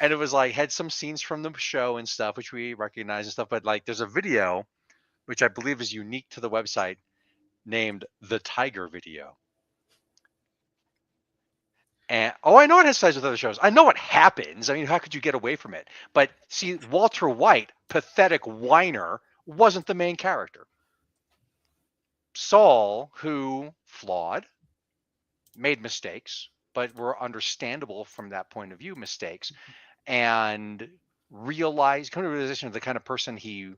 And it was like had some scenes from the show and stuff, which we recognize and stuff, but like there's a video which I believe is unique to the website named The Tiger Video. And I know it has ties with other shows. I know what happens. I mean, how could you get away from it? But see, Walter White, pathetic whiner, wasn't the main character. Saul, who flawed, made mistakes, but were understandable from that point of view, mistakes, and come to the realization of the kind of person he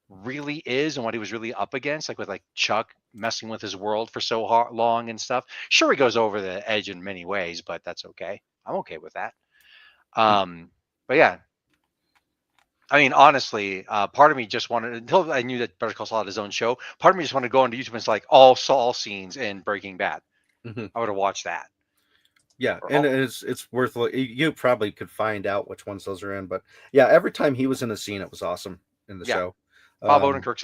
really is and what he was really up against, like with like Chuck messing with his world for so long and stuff. Sure, he goes over the edge in many ways, but that's okay. I'm okay with that. But yeah, I mean, honestly, part of me just wanted, until I knew that Better Call Saul had his own show, part of me just wanted to go onto YouTube and it's like all Saul scenes in Breaking Bad. Mhm. I would have watched that. Yeah, and it's worth you probably could find out which ones those are in, but yeah, every time he was in a scene, it was awesome in the show. Bob Odenkirk's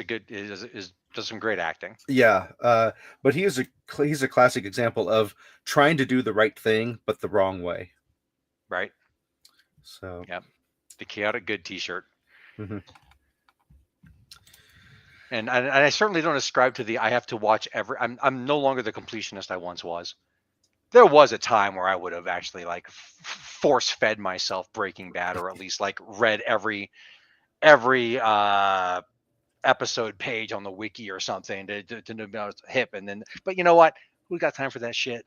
does some great acting. Yeah, but he's a classic example of trying to do the right thing but the wrong way. Right. So yeah, the Chaotic Good T-shirt. Mm-hmm. And I certainly don't ascribe to the I have to watch every. I'm no longer the completionist I once was. There was a time where I would have actually like force fed myself Breaking Bad, or at least like read every episode page on the wiki or something to know I was hip. And then, but you know what? Who got time for that shit?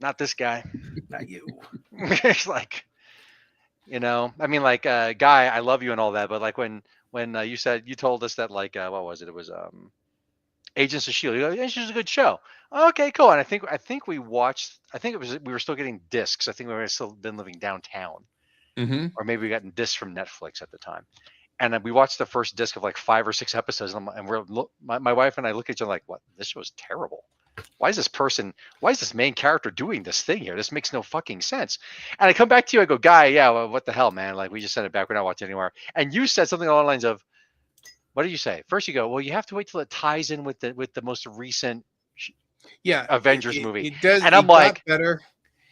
Not this guy. Not you. It's like, I mean, like, Guy, I love you and all that, but like when you told us that, like, what was it? It was Agents of Shield. It's just a good show. Okay, cool. And I think we watched. I think we were still getting discs. I think we were still been living downtown, Mm-hmm. or maybe we got discs from Netflix at the time. And then we watched the first disc of like 5 or 6 episodes, and my wife and I look at each other like, "What? This show is terrible. Why is this main character doing this thing here? This makes no fucking sense." And I come back to you, I go, "Guy, yeah, well, what the hell, man? Like, we just sent it back. We're not watching it anymore." And you said something along the lines of, "What did you say?" First, you go, "Well, you have to wait till it ties in with the most recent Yeah, Avengers movie." it does. And It I'm got like, better.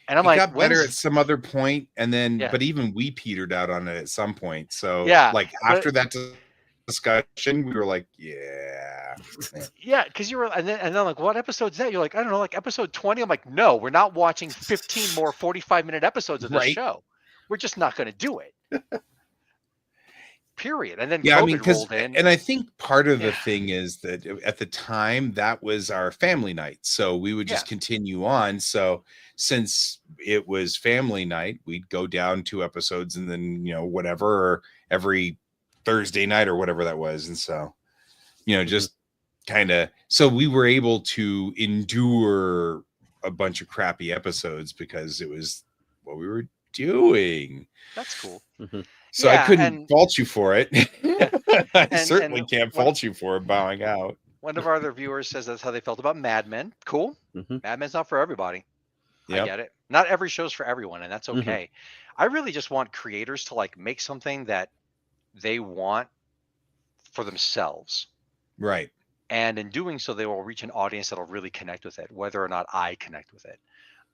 and I'm It like, got better at when's some other point, and then, yeah, but even we petered out on it at some point. So, yeah, like but after that discussion, we were like, yeah. yeah, because you were, and then like, what episode's that? You're like, I don't know, like episode 20. I'm like, no, we're not watching 15 more 45-minute episodes of this Right. show. We're just not going to do it. Period. And then Yeah, I mean, COVID rolled in. and I think part of the Yeah. thing is that at the time that was our family night, so we would just Yeah. continue on. So since it was family night, we'd go down 2 episodes, and then whatever every Thursday night or whatever that was, and so just kind of, so we were able to endure a bunch of crappy episodes because it was what we were doing. That's cool. So I couldn't fault you for it. Yeah. I certainly can't fault you for bowing out. One of our other viewers says that's how they felt about Mad Men. Cool. Mad Men's not for everybody. I get it. Not every show's for everyone, and that's okay. I really just want creators to like make something that they want for themselves. Right. And in doing so, they will reach an audience that'll really connect with it, whether or not I connect with it.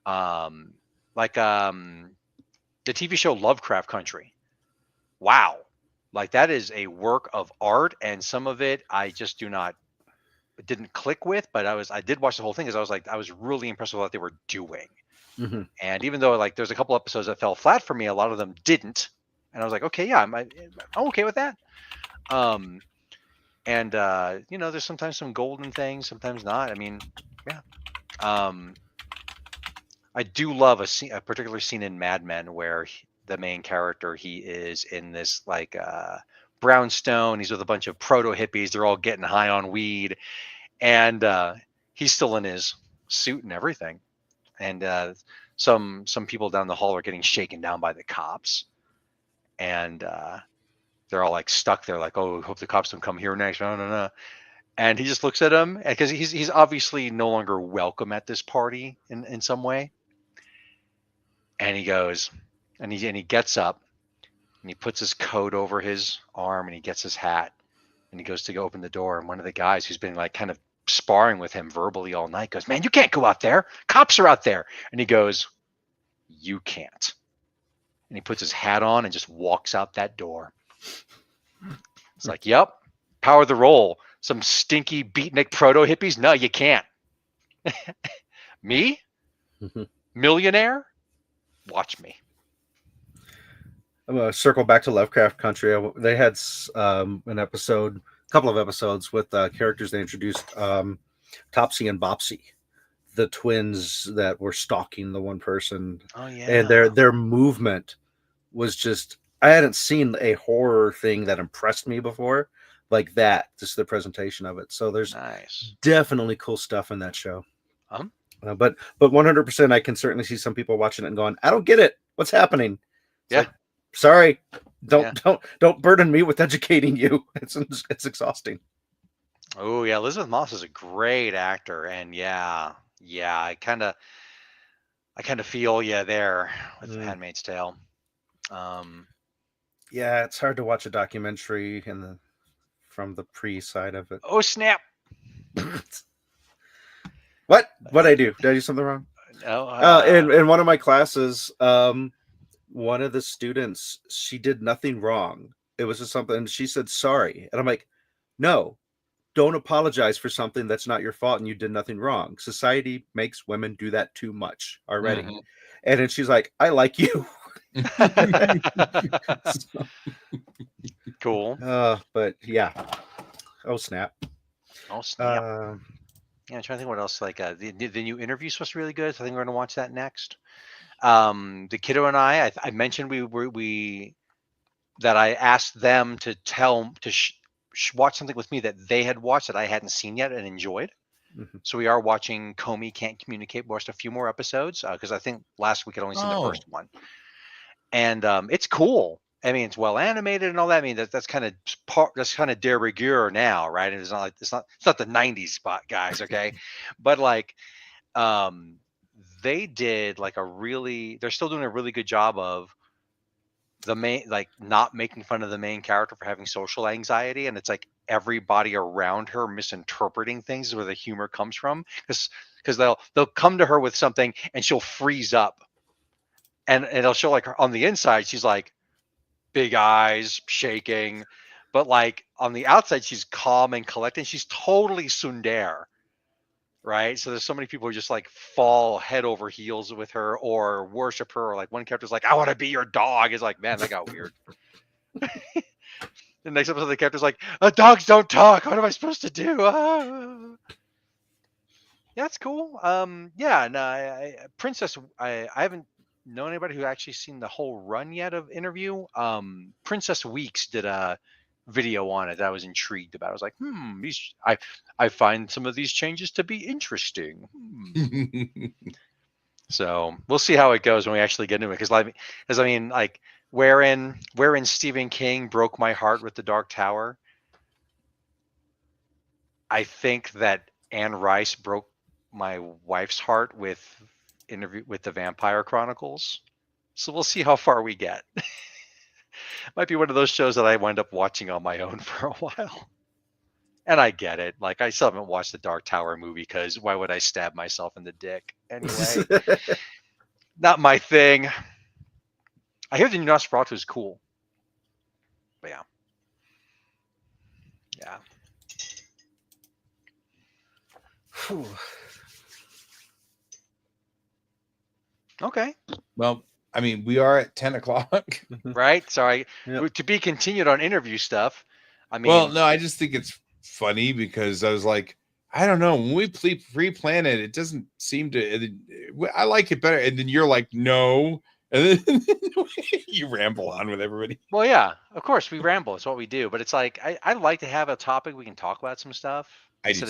Like the TV show Lovecraft Country. Wow. Like that is a work of art, and some of it I just didn't click with, but I did watch the whole thing because I was really impressed with what they were doing. And even though like there's a couple episodes that fell flat for me, a lot of them didn't. And I was like, okay, yeah, I'm okay with that. And there's sometimes some golden things, sometimes not. I mean, yeah. I do love a particular scene in Mad Men where the main character, he is in this like brownstone. He's with a bunch of proto hippies. They're all getting high on weed, and he's still in his suit and everything. And some people down the hall are getting shaken down by the cops, and they're all like stuck there, like, oh, hope the cops don't come here next. No. And he just looks at them because he's obviously no longer welcome at this party in some way. And he goes, and he gets up, and he puts his coat over his arm, and he gets his hat, and he goes to go open the door. And one of the guys who's been like kind of sparring with him verbally all night goes, "Man, you can't go out there. Cops are out there." And he goes, "You can't." And he puts his hat on and just walks out that door. It's like, yep, power the roll. Some stinky beatnik proto hippies? No, you can't. Me? Millionaire? Watch me. I'm going to circle back to Lovecraft Country. They had a couple of episodes with characters they introduced, Topsy and Bopsy, the twins that were stalking the one person. Oh, yeah. And their movement was just, I hadn't seen a horror thing that impressed me before like that, just the presentation of it. So there's definitely cool stuff in that show. But 100%, I can certainly see some people watching it and going, I don't get it. What's happening? It's like, sorry, don't burden me with educating you. It's exhausting. Oh yeah, Elizabeth Moss is a great actor, and yeah, I kind of feel you there with *Handmaid's Tale*. Yeah, it's hard to watch a documentary from the pre side of it. Oh snap! What I do? Did I do something wrong? No. In one of my classes, one of the students, she did nothing wrong. It was just something, she said sorry, and I'm like, no, don't apologize for something that's not your fault and you did nothing wrong. Society makes women do that too much already. And then she's like, I like you. Cool. But yeah. Oh snap. Yeah, I'm trying to think what else. Like the new interview is supposed to be really good. So I think we're going to watch that next. The kiddo and I mentioned that I asked them to watch something with me that they had watched that I hadn't seen yet and enjoyed. Mhm. So we are watching Comey Can't Communicate. Watched a few more episodes because I think last week I'd only seen the first one, and it's cool. I mean, it's well animated and all that. I mean, that's kind of de rigueur now, right? It's not like it's not the '90s spot guys, okay? But like, they did like they're still doing a really good job of the main, like not making fun of the main character for having social anxiety, and it's like everybody around her misinterpreting things is where the humor comes from, because they'll come to her with something and she'll freeze up, and it'll show like her on the inside she's like big eyes shaking, but like on the outside she's calm and collected. She's totally tsundere, right? So there's so many people who just like fall head over heels with her or worship her, or like one character's like, I want to be your dog. It's like, man, that got weird. The next episode, the character's like, dogs don't talk. What am I supposed to do? Ah. Yeah, that's cool. Yeah, no, Princess, I haven't known anybody who actually seen the whole run yet of Interview. Princess Weeks did a video on it that I was intrigued about. I was like, I find some of these changes to be interesting. So we'll see how it goes when we actually get into it. Because I mean, like, wherein Stephen King broke my heart with The Dark Tower, I think that Anne Rice broke my wife's heart with Interview with the Vampire Chronicles. So we'll see how far we get. Might be one of those shows that I wind up watching on my own for a while. And I get it. Like, I still haven't watched the Dark Tower movie because why would I stab myself in the dick anyway? Not my thing. I hear the new Nosferatu is cool. But yeah. Yeah. Whew. Okay. Well, I mean, we are at 10 o'clock. Right? So Yep. to be continued on Interview stuff. I mean, Well, no, I just think it's funny because I was like, I don't know. When we pre-plan it, it doesn't seem to. I like it better, and then you're like, no, and then you ramble on with everybody. well, yeah, of course we ramble. It's what we do. But it's like I like to have a topic we can talk about some stuff I do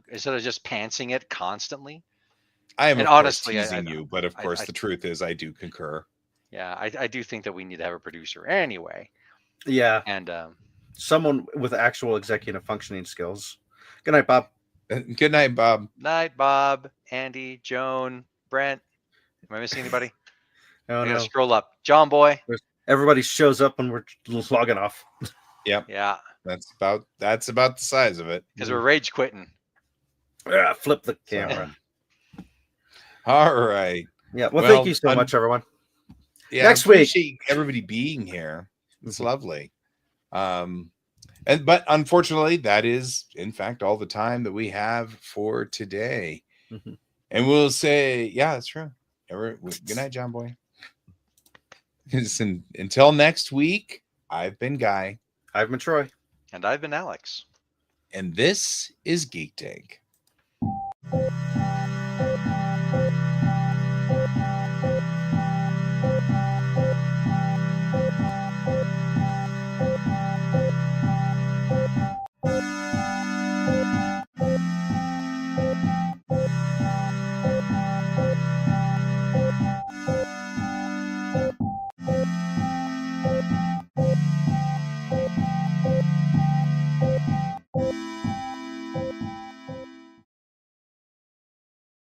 instead of just pantsing it constantly. I am, And of honestly, course, teasing you, but of course, the truth is, I do concur. Yeah, I do think that we need to have a producer anyway. Yeah, and someone with actual executive functioning skills. Good night, Bob. Good night, Bob. Night, Bob, Andy, Joan, Brent. Am I missing anybody? Oh, I gotta no. scroll up. John Boy. Everybody shows up when we're logging off. Yep. Yeah. That's about the size of it. Because we're rage quitting. Flip the camera. All right. Yeah. Well, thank you so much, everyone. Yeah, Next I appreciate everybody being here. It's lovely. But unfortunately, that is in fact all the time that we have for today. Mm-hmm. And we'll say, yeah, that's true. Good night, John Boy. Until next week, I've been Guy. I've been Troy. And I've been Alex. And this is Geek Tank.